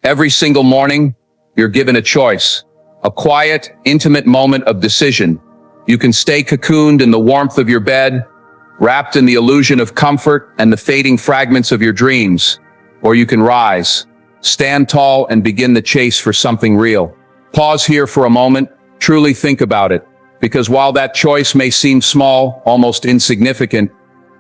Every single morning, you're given a choice, a quiet, intimate moment of decision. You can stay cocooned in the warmth of your bed, wrapped in the illusion of comfort and the fading fragments of your dreams, or you can rise, stand tall and begin the chase for something real. Pause here for a moment, truly think about it, because while that choice may seem small, almost insignificant,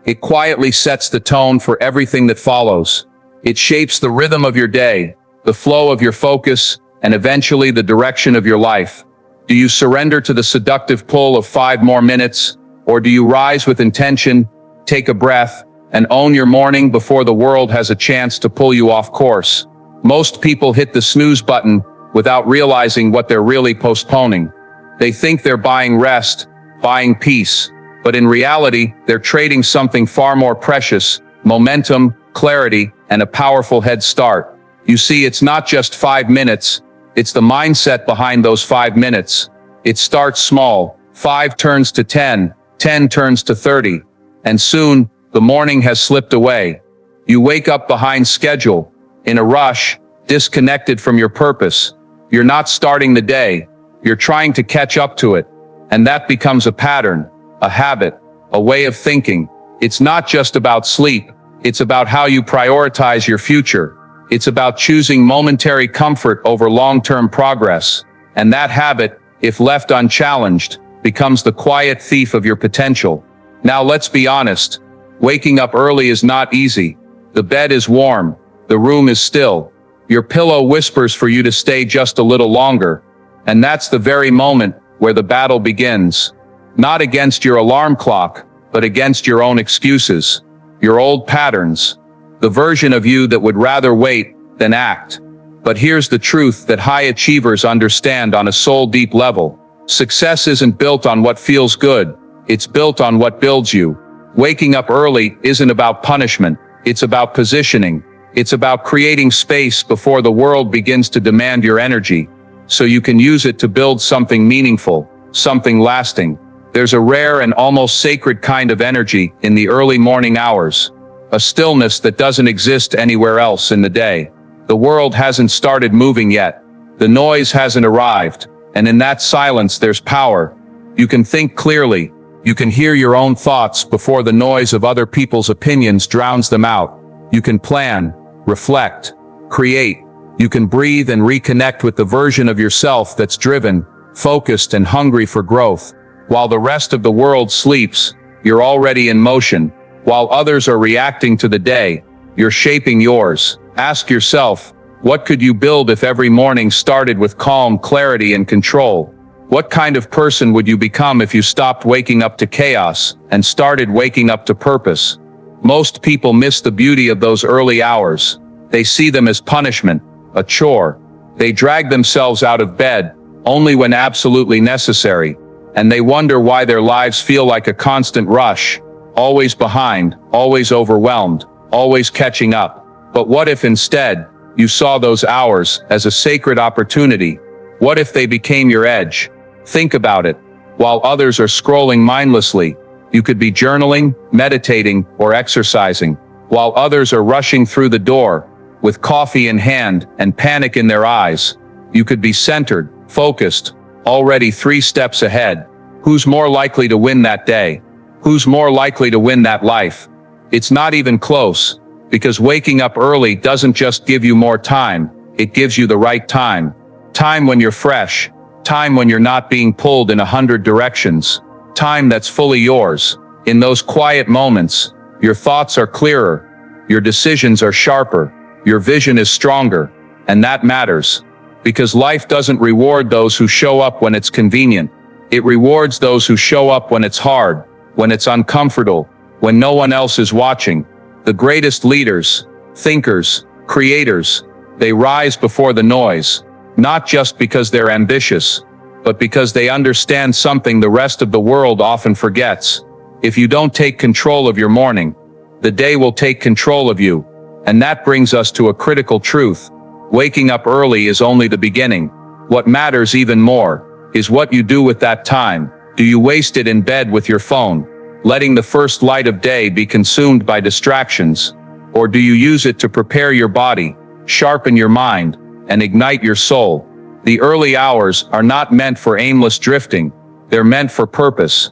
it quietly sets the tone for everything that follows. It shapes the rhythm of your day, the flow of your focus, and eventually the direction of your life. Do you surrender to the seductive pull of 5 more minutes, or do you rise with intention, take a breath, and own your morning before the world has a chance to pull you off course? Most people hit the snooze button without realizing what they're really postponing. They think they're buying rest, buying peace, but in reality, they're trading something far more precious: momentum, clarity, and a powerful head start. You see, it's not just 5 minutes, it's the mindset behind those 5 minutes. It starts small, 5 turns to 10, 10 turns to 30, and soon, the morning has slipped away. You wake up behind schedule, in a rush, disconnected from your purpose. You're not starting the day, you're trying to catch up to it. And that becomes a pattern, a habit, a way of thinking. It's not just about sleep, it's about how you prioritize your future. It's about choosing momentary comfort over long-term progress. And that habit, if left unchallenged, becomes the quiet thief of your potential. Now let's be honest, waking up early is not easy. The bed is warm, the room is still. Your pillow whispers for you to stay just a little longer. And that's the very moment where the battle begins. Not against your alarm clock, but against your own excuses, your old patterns, the version of you that would rather wait than act. But here's the truth that high achievers understand on a soul-deep level. Success isn't built on what feels good, it's built on what builds you. Waking up early isn't about punishment, it's about positioning. It's about creating space before the world begins to demand your energy, so you can use it to build something meaningful, something lasting. There's a rare and almost sacred kind of energy in the early morning hours. A stillness that doesn't exist anywhere else in the day. The world hasn't started moving yet. The noise hasn't arrived. And in that silence there's power. You can think clearly. You can hear your own thoughts before the noise of other people's opinions drowns them out. You can plan, reflect, create. You can breathe and reconnect with the version of yourself that's driven, focused, and hungry for growth. While the rest of the world sleeps, you're already in motion. While others are reacting to the day, you're shaping yours. Ask yourself, what could you build if every morning started with calm, clarity, and control? What kind of person would you become if you stopped waking up to chaos and started waking up to purpose? Most people miss the beauty of those early hours. They see them as punishment, a chore. They drag themselves out of bed only when absolutely necessary, and they wonder why their lives feel like a constant rush. Always behind, always overwhelmed, always catching up. But what if instead, you saw those hours as a sacred opportunity? What if they became your edge? Think about it. While others are scrolling mindlessly, you could be journaling, meditating, or exercising. While others are rushing through the door, with coffee in hand and panic in their eyes, you could be centered, focused, already 3 steps ahead. Who's more likely to win that day? Who's more likely to win that life? It's not even close, because waking up early doesn't just give you more time, it gives you the right time. Time when you're fresh, time when you're not being pulled in 100 directions, time that's fully yours. In those quiet moments, your thoughts are clearer, your decisions are sharper, your vision is stronger, and that matters. Because life doesn't reward those who show up when it's convenient. It rewards those who show up when it's hard, when it's uncomfortable, when no one else is watching. The greatest leaders, thinkers, creators, they rise before the noise, not just because they're ambitious, but because they understand something the rest of the world often forgets. If you don't take control of your morning, the day will take control of you. And that brings us to a critical truth. Waking up early is only the beginning. What matters even more is what you do with that time. Do you waste it in bed with your phone, letting the first light of day be consumed by distractions? Or do you use it to prepare your body, sharpen your mind, and ignite your soul. The early hours are not meant for aimless drifting. They're meant for purpose.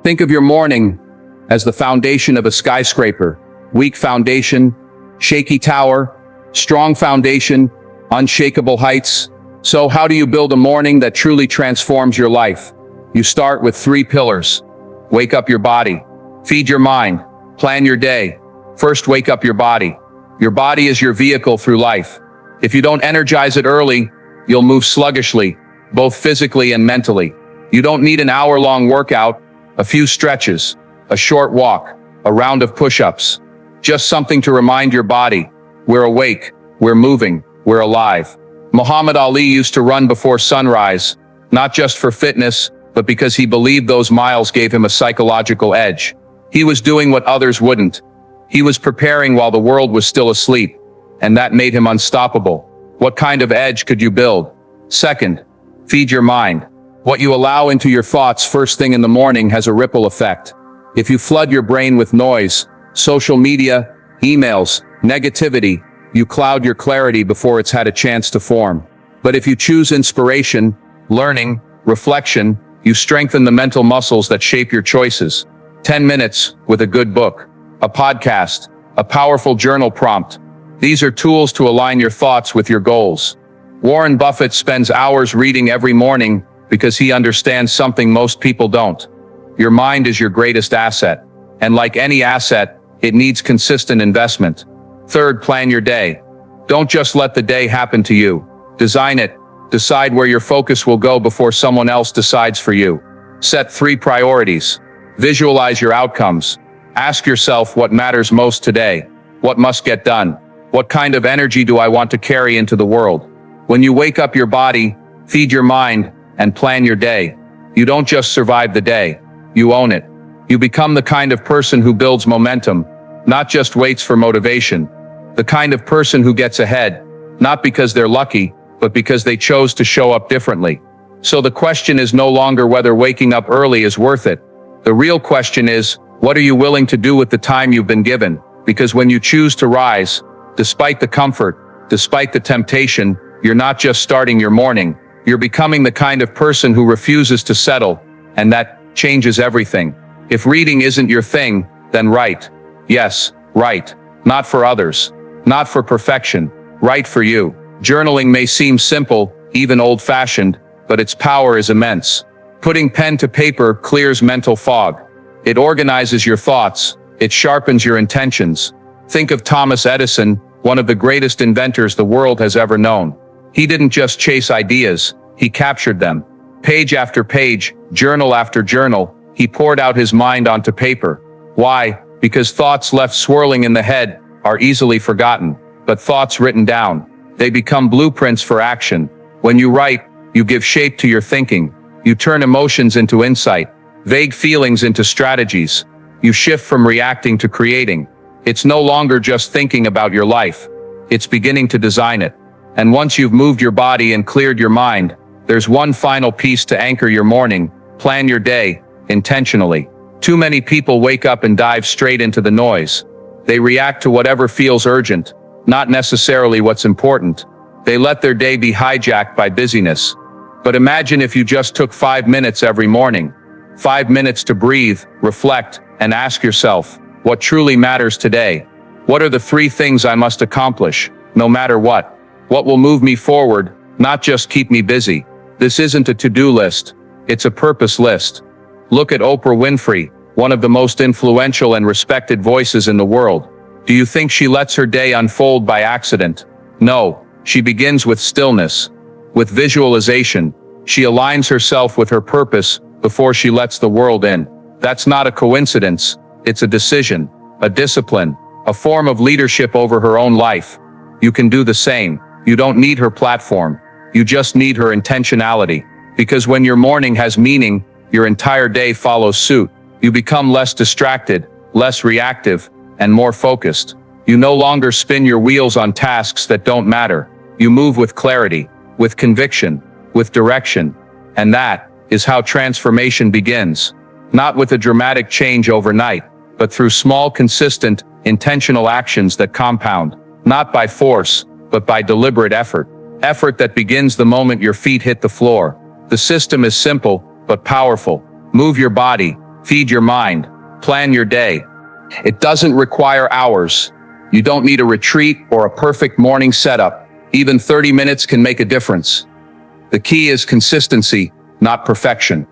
Think of your morning as the foundation of a skyscraper. Weak foundation, shaky tower, strong foundation, unshakable heights. So how do you build a morning that truly transforms your life? You start with 3 pillars. Wake up your body. Feed your mind. Plan your day. First, wake up your body. Your body is your vehicle through life. If you don't energize it early, you'll move sluggishly, both physically and mentally. You don't need an hour-long workout, a few stretches, a short walk, a round of push-ups. Just something to remind your body, we're awake, we're moving, we're alive. Muhammad Ali used to run before sunrise, not just for fitness, but because he believed those miles gave him a psychological edge. He was doing what others wouldn't. He was preparing while the world was still asleep, and that made him unstoppable. What kind of edge could you build? Second, feed your mind. What you allow into your thoughts first thing in the morning has a ripple effect. If you flood your brain with noise, social media, emails, negativity, you cloud your clarity before it's had a chance to form. But if you choose inspiration, learning, reflection, you strengthen the mental muscles that shape your choices. 10 minutes with a good book, a podcast, a powerful journal prompt. These are tools to align your thoughts with your goals. Warren Buffett spends hours reading every morning because he understands something most people don't. Your mind is your greatest asset. And like any asset, it needs consistent investment. Third, plan your day. Don't just let the day happen to you. Design it. Decide where your focus will go before someone else decides for you. Set 3 priorities. Visualize your outcomes. Ask yourself what matters most today. What must get done? What kind of energy do I want to carry into the world? When you wake up your body, feed your mind, and plan your day, you don't just survive the day, you own it. You become the kind of person who builds momentum, not just waits for motivation. The kind of person who gets ahead, not because they're lucky, but because they chose to show up differently. So the question is no longer whether waking up early is worth it. The real question is, what are you willing to do with the time you've been given? Because when you choose to rise, despite the comfort, despite the temptation, you're not just starting your morning, you're becoming the kind of person who refuses to settle, and that changes everything. If reading isn't your thing, then write. Yes, write. Not for others. Not for perfection. Write for you. Journaling may seem simple, even old-fashioned, but its power is immense. Putting pen to paper clears mental fog. It organizes your thoughts. It sharpens your intentions. Think of Thomas Edison, one of the greatest inventors the world has ever known. He didn't just chase ideas, he captured them. Page after page, journal after journal, he poured out his mind onto paper. Why? Because thoughts left swirling in the head are easily forgotten, but thoughts written down, they become blueprints for action. When you write, you give shape to your thinking. You turn emotions into insight, vague feelings into strategies. You shift from reacting to creating. It's no longer just thinking about your life. It's beginning to design it. And once you've moved your body and cleared your mind, there's one final piece to anchor your morning. Plan your day, intentionally. Too many people wake up and dive straight into the noise. They react to whatever feels urgent, not necessarily what's important. They let their day be hijacked by busyness. But imagine if you just took 5 minutes every morning. 5 minutes to breathe, reflect, and ask yourself, what truly matters today? What are the 3 things I must accomplish, no matter what? What will move me forward, not just keep me busy? This isn't a to-do list. It's a purpose list. Look at Oprah Winfrey, one of the most influential and respected voices in the world. Do you think she lets her day unfold by accident? No, she begins with stillness. With visualization, she aligns herself with her purpose before she lets the world in. That's not a coincidence. It's a decision, a discipline, a form of leadership over her own life. You can do the same. You don't need her platform. You just need her intentionality. Because when your morning has meaning, your entire day follows suit. You become less distracted, less reactive, and more focused. You no longer spin your wheels on tasks that don't matter. You move with clarity, with conviction, with direction. And that is how transformation begins. Not with a dramatic change overnight, but through small, consistent, intentional actions that compound. Not by force, but by deliberate effort. Effort that begins the moment your feet hit the floor. The system is simple, but powerful. Move your body, feed your mind, plan your day. It doesn't require hours. You don't need a retreat or a perfect morning setup. Even 30 minutes can make a difference. The key is consistency, not perfection.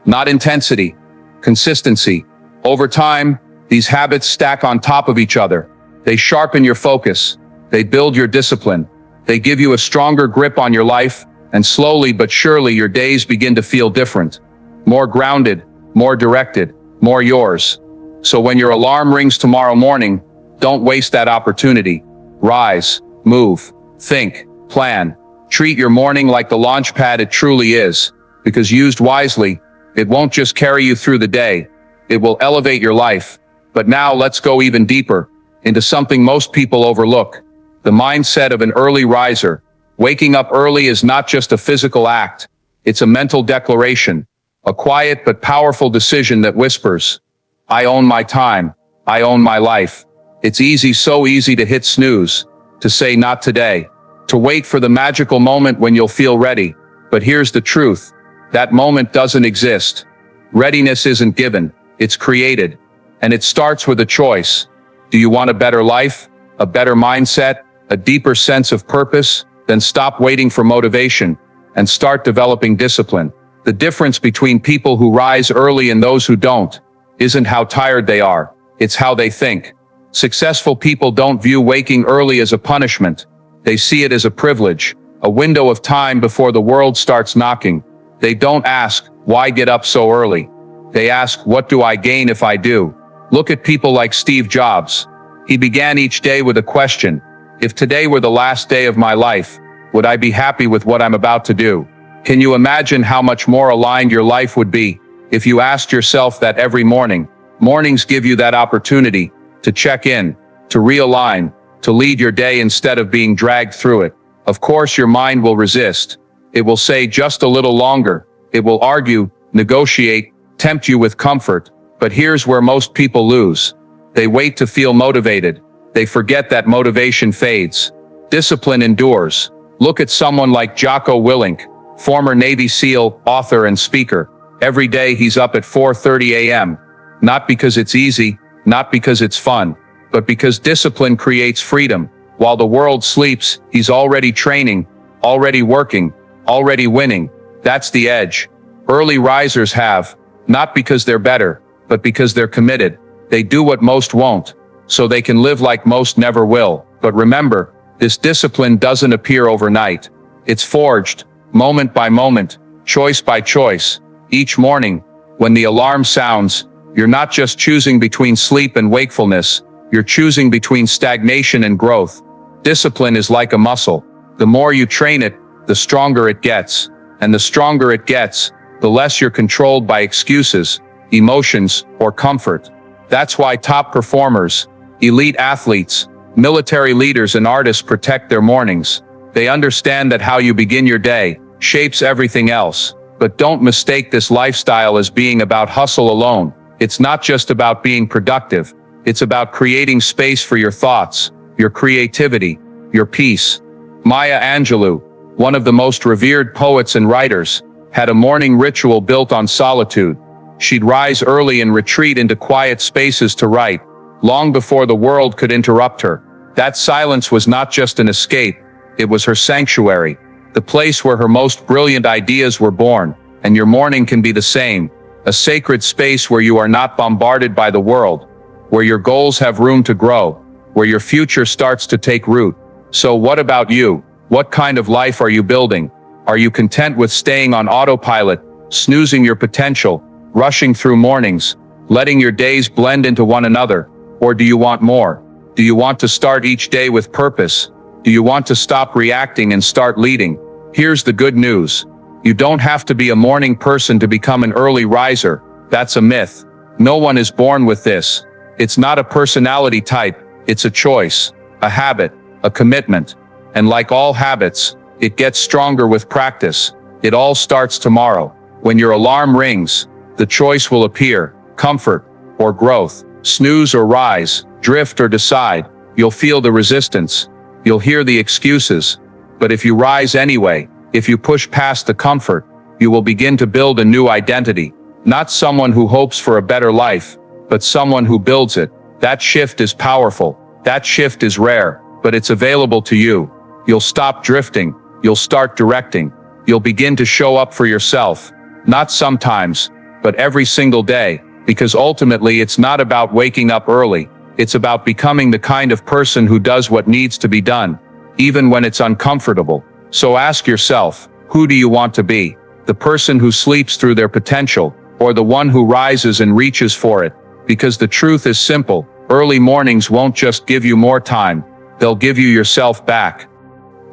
Not intensity, consistency. Over time, these habits stack on top of each other. They sharpen your focus. They build your discipline. They give you a stronger grip on your life, and slowly but surely your days begin to feel different. More grounded, more directed, more yours. So when your alarm rings tomorrow morning, don't waste that opportunity. Rise, move, think, plan. Treat your morning like the launch pad it truly is, because used wisely, it won't just carry you through the day, it will elevate your life. But now let's go even deeper, into something most people overlook. The mindset of an early riser. Waking up early is not just a physical act, it's a mental declaration, a quiet but powerful decision that whispers, I own my time, I own my life. It's easy, so easy to hit snooze, to say not today, to wait for the magical moment when you'll feel ready. But here's the truth, that moment doesn't exist. Readiness isn't given, it's created. And it starts with a choice. Do you want a better life, a better mindset, a deeper sense of purpose? Then stop waiting for motivation and start developing discipline. The difference between people who rise early and those who don't isn't how tired they are, it's how they think. Successful people don't view waking early as a punishment. They see it as a privilege, a window of time before the world starts knocking. They don't ask, why get up so early? They ask, what do I gain if I do? Look at people like Steve Jobs. He began each day with a question. If today were the last day of my life, would I be happy with what I'm about to do? Can you imagine how much more aligned your life would be if you asked yourself that every morning? Mornings give you that opportunity to check in, to realign, to lead your day instead of being dragged through it. Of course, your mind will resist. It will say just a little longer. It will argue, negotiate, tempt you with comfort. But here's where most people lose. They wait to feel motivated. They forget that motivation fades. Discipline endures. Look at someone like Jocko Willink, former Navy SEAL, author and speaker. Every day he's up at 4:30 a.m. Not because it's easy, not because it's fun, but because discipline creates freedom. While the world sleeps, he's already training, already working, already winning. That's the edge. Early risers have, not because they're better, but because they're committed. They do what most won't, so they can live like most never will. But remember, this discipline doesn't appear overnight. It's forged, moment by moment, choice by choice. Each morning, when the alarm sounds, you're not just choosing between sleep and wakefulness, you're choosing between stagnation and growth. Discipline is like a muscle. The more you train it, the stronger it gets. And the stronger it gets, the less you're controlled by excuses, emotions, or comfort. That's why top performers, elite athletes, military leaders and artists protect their mornings. They understand that how you begin your day shapes everything else. But don't mistake this lifestyle as being about hustle alone. It's not just about being productive. It's about creating space for your thoughts, your creativity, your peace. Maya Angelou, one of the most revered poets and writers, had a morning ritual built on solitude. She'd rise early and retreat into quiet spaces to write, long before the world could interrupt her. That silence was not just an escape, it was her sanctuary, the place where her most brilliant ideas were born. And your morning can be the same, a sacred space where you are not bombarded by the world, where your goals have room to grow, where your future starts to take root. So what about you? What kind of life are you building? Are you content with staying on autopilot, snoozing your potential, rushing through mornings, letting your days blend into one another? Or do you want more? Do you want to start each day with purpose? Do you want to stop reacting and start leading? Here's the good news. You don't have to be a morning person to become an early riser. That's a myth. No one is born with this. It's not a personality type. It's a choice, a habit, a commitment. And like all habits, it gets stronger with practice. It all starts tomorrow. When your alarm rings, the choice will appear, comfort or growth, snooze or rise, drift or decide. You'll feel the resistance. You'll hear the excuses. But if you rise anyway, if you push past the comfort, you will begin to build a new identity. Not someone who hopes for a better life, but someone who builds it. That shift is powerful. That shift is rare, but it's available to you. You'll stop drifting. You'll start directing. You'll begin to show up for yourself. Not sometimes, but every single day, because ultimately it's not about waking up early. It's about becoming the kind of person who does what needs to be done, even when it's uncomfortable. So ask yourself, who do you want to be? The person who sleeps through their potential, or the one who rises and reaches for it? Because the truth is simple, early mornings won't just give you more time, they'll give you yourself back.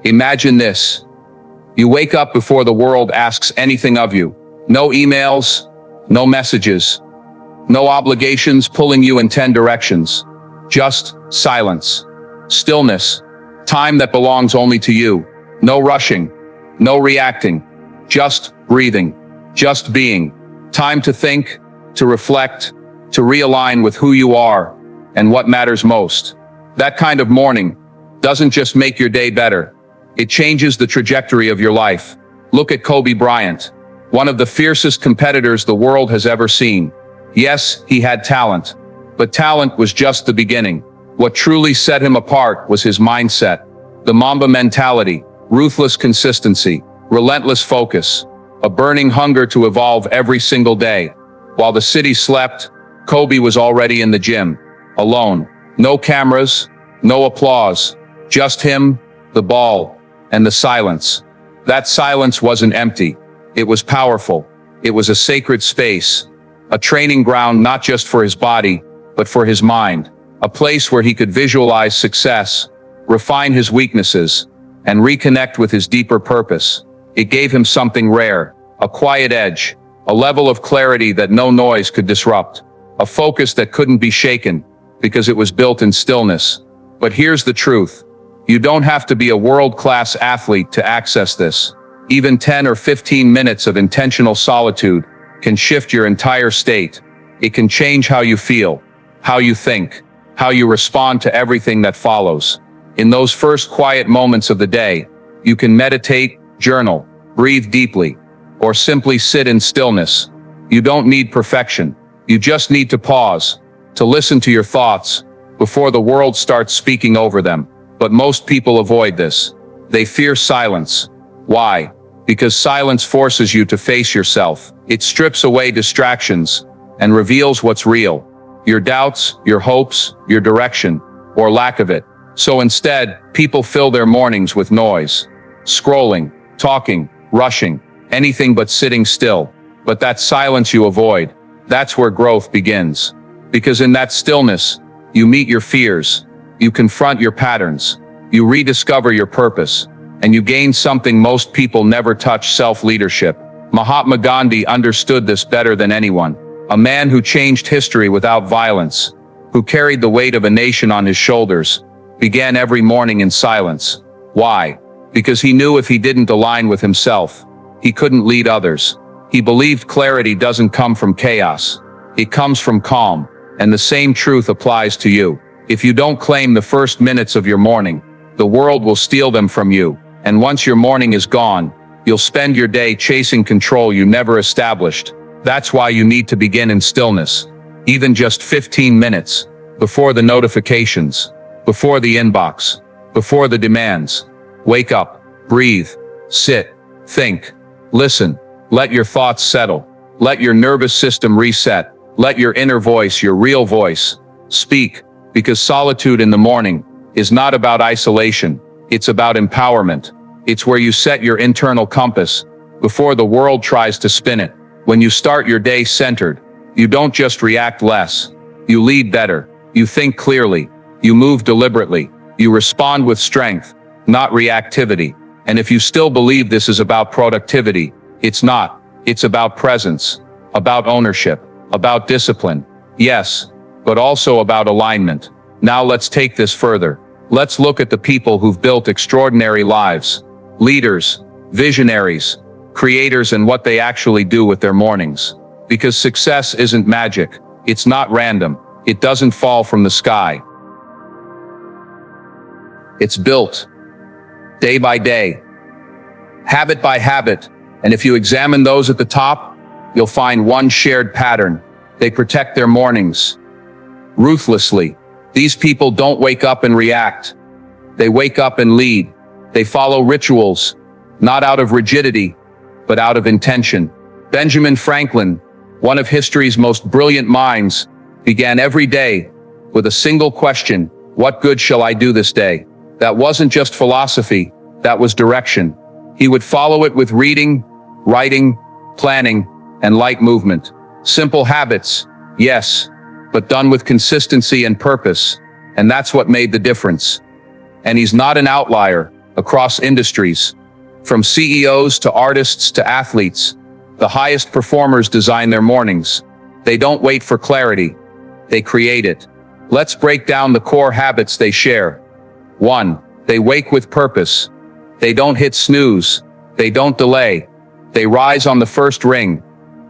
Imagine this. You wake up before the world asks anything of you. No emails, no messages, no obligations pulling you in 10 directions. Just silence, stillness, time that belongs only to you. No rushing, no reacting, just breathing, just being. Time to think, to reflect, to realign with who you are and what matters most. That kind of morning doesn't just make your day better. It changes the trajectory of your life. Look at Kobe Bryant, one of the fiercest competitors the world has ever seen. Yes, he had talent, but talent was just the beginning. What truly set him apart was his mindset. The Mamba mentality, ruthless consistency, relentless focus, a burning hunger to evolve every single day. While the city slept, Kobe was already in the gym, alone. No cameras, no applause, just him, the ball, and the silence. That silence wasn't empty. It was powerful. It was a sacred space, a training ground not just for his body, but for his mind, a place where he could visualize success, refine his weaknesses, and reconnect with his deeper purpose. It gave him something rare, a quiet edge, a level of clarity that no noise could disrupt, a focus that couldn't be shaken because it was built in stillness. But here's the truth. You don't have to be a world-class athlete to access this. Even 10 or 15 minutes of intentional solitude can shift your entire state. It can change how you feel, how you think, how you respond to everything that follows. In those first quiet moments of the day, you can meditate, journal, breathe deeply, or simply sit in stillness. You don't need perfection. You just need to pause, to listen to your thoughts before the world starts speaking over them. But most people avoid this. They fear silence. Why? Because silence forces you to face yourself. It strips away distractions and reveals what's real. Your doubts, your hopes, your direction, or lack of it. So instead, people fill their mornings with noise. Scrolling, talking, rushing, anything but sitting still. But that silence you avoid, that's where growth begins. Because in that stillness, you meet your fears, you confront your patterns, you rediscover your purpose, and you gain something most people never touch: self-leadership. Mahatma Gandhi understood this better than anyone. A man who changed history without violence, who carried the weight of a nation on his shoulders, began every morning in silence. Why? Because he knew if he didn't align with himself, he couldn't lead others. He believed clarity doesn't come from chaos. It comes from calm. And the same truth applies to you. If you don't claim the first minutes of your morning, the world will steal them from you. And once your morning is gone, you'll spend your day chasing control you never established. That's why you need to begin in stillness. Even just 15 minutes, before the notifications, before the inbox, before the demands. Wake up, breathe, sit, think, listen, let your thoughts settle, let your nervous system reset, let your inner voice, your real voice, speak, because solitude in the morning is not about isolation, it's about empowerment. It's where you set your internal compass before the world tries to spin it. When you start your day centered, you don't just react less, you lead better, you think clearly, you move deliberately, you respond with strength, not reactivity. And if you still believe this is about productivity, it's not. It's about presence, about ownership, about discipline. Yes, but also about alignment. Now let's take this further. Let's look at the people who've built extraordinary lives. Leaders, visionaries, creators, and what they actually do with their mornings. Because success isn't magic. It's not random. It doesn't fall from the sky. It's built. day by day, habit by habit. And if you examine those at the top, you'll find one shared pattern. They protect their mornings ruthlessly. These people don't wake up and react. They wake up and lead. They follow rituals, not out of rigidity, but out of intention. Benjamin Franklin, one of history's most brilliant minds, began every day with a single question: what good shall I do this day? That wasn't just philosophy, that was direction. He would follow it with reading, writing, planning, and light movement. Simple habits, yes, but done with consistency and purpose. And that's what made the difference. And he's not an outlier across industries. From CEOs to artists to athletes, the highest performers design their mornings. They don't wait for clarity, they create it. Let's break down the core habits they share. 1. They wake with purpose. They don't hit snooze. They don't delay. They rise on the first ring.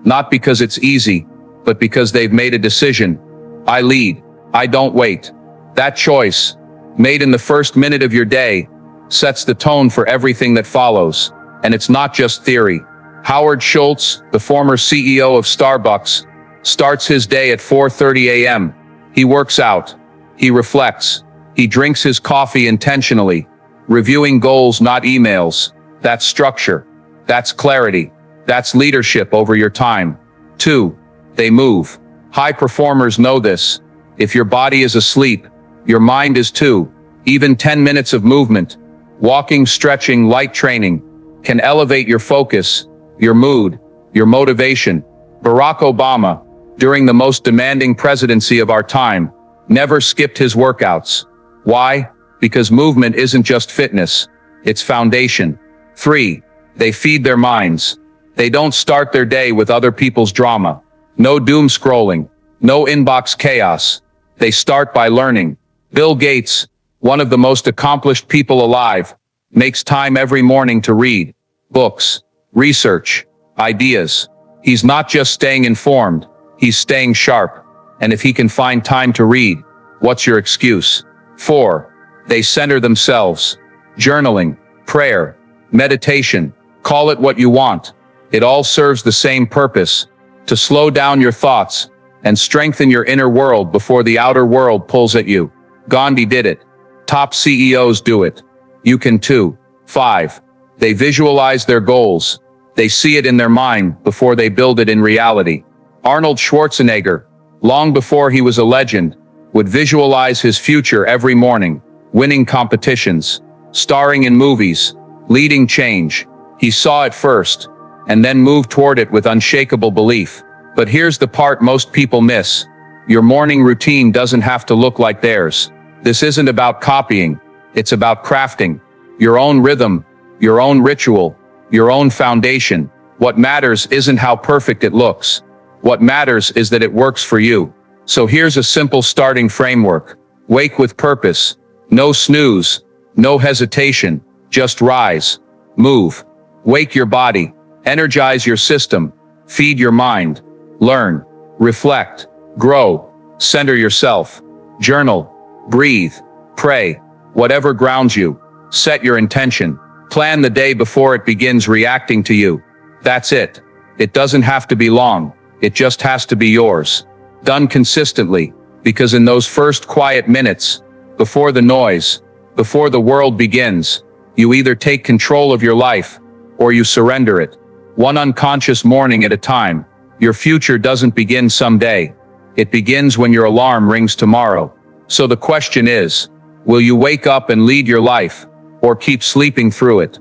Not because it's easy, but because they've made a decision. I lead. I don't wait. That choice, made in the first minute of your day, sets the tone for everything that follows. And it's not just theory. Howard Schultz, the former CEO of Starbucks, starts his day at 4:30 a.m. He works out. He reflects. He drinks his coffee intentionally, reviewing goals, not emails. That's structure. That's clarity. That's leadership over your time. 2. They move. High performers know this. If your body is asleep, your mind is too. Even 10 minutes of movement, walking, stretching, light training, can elevate your focus, your mood, your motivation. Barack Obama, during the most demanding presidency of our time, never skipped his workouts. Why? Because movement isn't just fitness, it's foundation. 3. They feed their minds. They don't start their day with other people's drama. No doom scrolling, no inbox chaos. They start by learning. Bill Gates, one of the most accomplished people alive, makes time every morning to read books, research, ideas. He's not just staying informed, he's staying sharp. And if he can find time to read, what's your excuse? 4. They center themselves. Journaling, prayer, meditation, call it what you want. It all serves the same purpose: to slow down your thoughts and strengthen your inner world before the outer world pulls at you. Gandhi did it. Top CEOs do it. You can too. 5. They visualize their goals. They see it in their mind before they build it in reality. Arnold Schwarzenegger, long before he was a legend, would visualize his future every morning, winning competitions, starring in movies, leading change. He saw it first, and then moved toward it with unshakable belief. But here's the part most people miss. Your morning routine doesn't have to look like theirs. This isn't about copying, it's about crafting your own rhythm, your own ritual, your own foundation. What matters isn't how perfect it looks. What matters is that it works for you. So here's a simple starting framework. Wake with purpose. No snooze, no hesitation, just rise, move, wake your body, energize your system, feed your mind, learn, reflect, grow, center yourself, journal, breathe, pray, whatever grounds you. Set your intention. Plan the day before it begins reacting to you. That's it. It doesn't have to be long. It just has to be yours. Done consistently, because in those first quiet minutes, before the noise, before the world begins, you either take control of your life, or you surrender it. One unconscious morning at a time. Your future doesn't begin someday. It begins when your alarm rings tomorrow. So the question is, will you wake up and lead your life, or keep sleeping through it?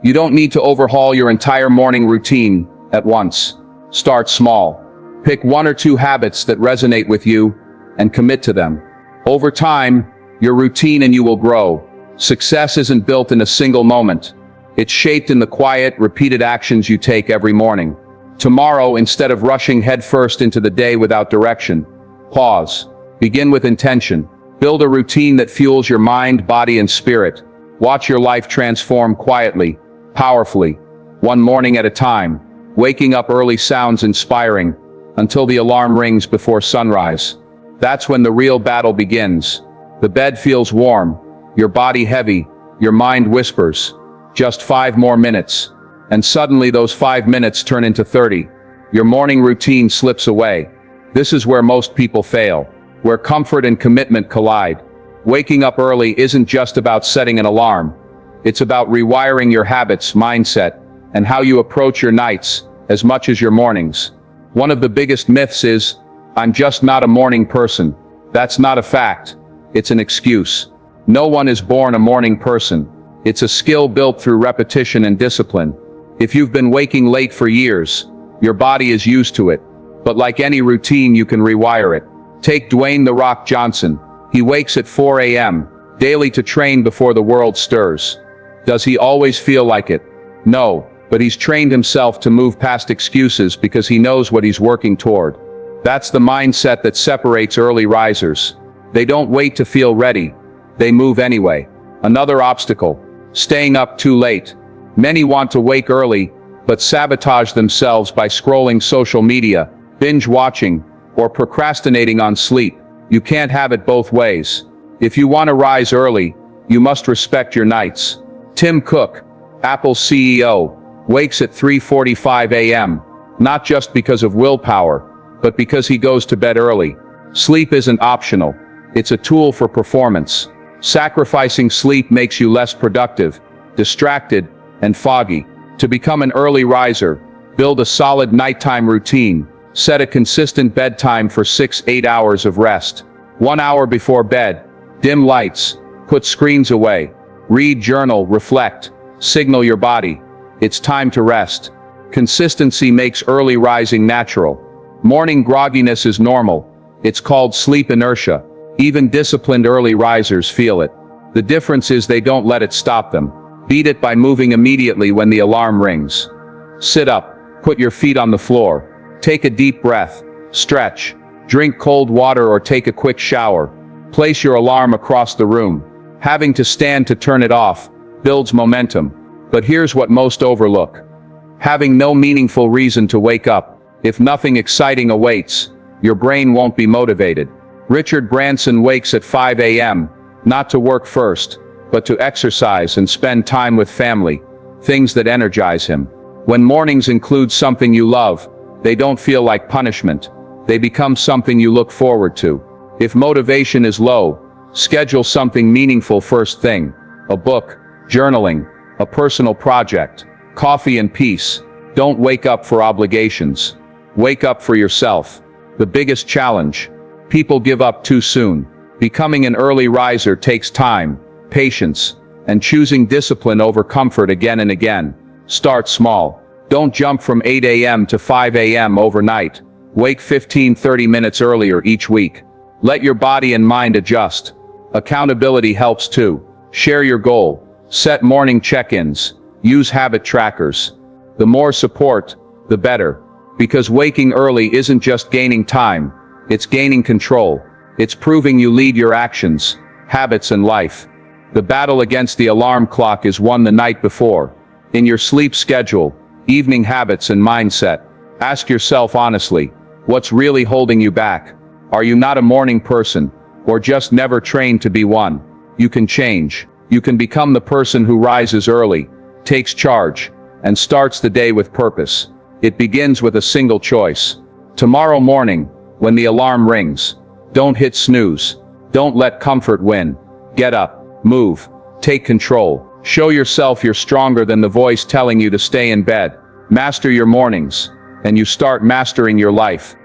You don't need to overhaul your entire morning routine at once. Start small. Pick 1 or 2 habits that resonate with you and commit to them. Over time, your routine and you will grow. Success isn't built in a single moment. It's shaped in the quiet, repeated actions you take every morning. Tomorrow, instead of rushing headfirst into the day without direction, pause. Begin with intention. Build a routine that fuels your mind, body, and spirit. Watch your life transform quietly, powerfully, one morning at a time. Waking up early sounds inspiring, until the alarm rings before sunrise. That's when the real battle begins. The bed feels warm, your body heavy, your mind whispers, just 5 more minutes. And suddenly those 5 minutes turn into 30. Your morning routine slips away. This is where most people fail, where comfort and commitment collide. Waking up early isn't just about setting an alarm. It's about rewiring your habits, mindset, and how you approach your nights, as much as your mornings. One of the biggest myths is, I'm just not a morning person. That's not a fact. It's an excuse. No one is born a morning person. It's a skill built through repetition and discipline. If you've been waking late for years, your body is used to it. But like any routine, you can rewire it. Take Dwayne "The Rock" Johnson. He wakes at 4 a.m. daily to train before the world stirs. Does he always feel like it? No, but he's trained himself to move past excuses because he knows what he's working toward. That's the mindset that separates early risers. They don't wait to feel ready. They move anyway. Another obstacle: staying up too late. Many want to wake early, but sabotage themselves by scrolling social media, binge watching, or procrastinating on sleep. You can't have it both ways. If you want to rise early, you must respect your nights. Tim Cook, Apple's CEO, wakes at 3:45 a.m., not just because of willpower, but because he goes to bed early. Sleep isn't optional. It's a tool for performance. Sacrificing sleep makes you less productive, distracted, and foggy. To become an early riser, build a solid nighttime routine. Set a consistent bedtime for 6-8 hours of rest. 1 hour before bed, dim lights, put screens away. Read, journal, reflect. Signal your body. It's time to rest. Consistency makes early rising natural. Morning grogginess is normal. It's called sleep inertia. Even disciplined early risers feel it. The difference is they don't let it stop them. Beat it by moving immediately when the alarm rings. Sit up, put your feet on the floor. Take a deep breath, stretch, drink cold water or take a quick shower. Place your alarm across the room. Having to stand to turn it off builds momentum. But here's what most overlook: having no meaningful reason to wake up. If nothing exciting awaits, your brain won't be motivated. Richard Branson wakes at 5 a.m., not to work first, but to exercise and spend time with family, things that energize him. When mornings include something you love, they don't feel like punishment. They become something you look forward to. If motivation is low, schedule something meaningful first thing: a book, journaling, a personal project, coffee and peace. Don't wake up for obligations. Wake up for yourself. The biggest challenge: people give up too soon. Becoming an early riser takes time, patience, and choosing discipline over comfort again and again. Start small. Don't jump from 8 a.m. to 5 a.m. overnight. Wake 15-30 minutes earlier each week. Let your body and mind adjust. Accountability helps too. Share your goal. Set morning check-ins. Use habit trackers. The more support, the better. Because waking early isn't just gaining time, it's gaining control. It's proving you lead your actions, habits and life. The battle against the alarm clock is won the night before. In your sleep schedule, evening habits and mindset, ask yourself honestly, what's really holding you back? Are you not a morning person, or just never trained to be one? You can change. You can become the person who rises early, takes charge, and starts the day with purpose. It begins with a single choice. Tomorrow morning, when the alarm rings, don't hit snooze. Don't let comfort win. Get up, move, take control. Show yourself you're stronger than the voice telling you to stay in bed. Master your mornings, and you start mastering your life.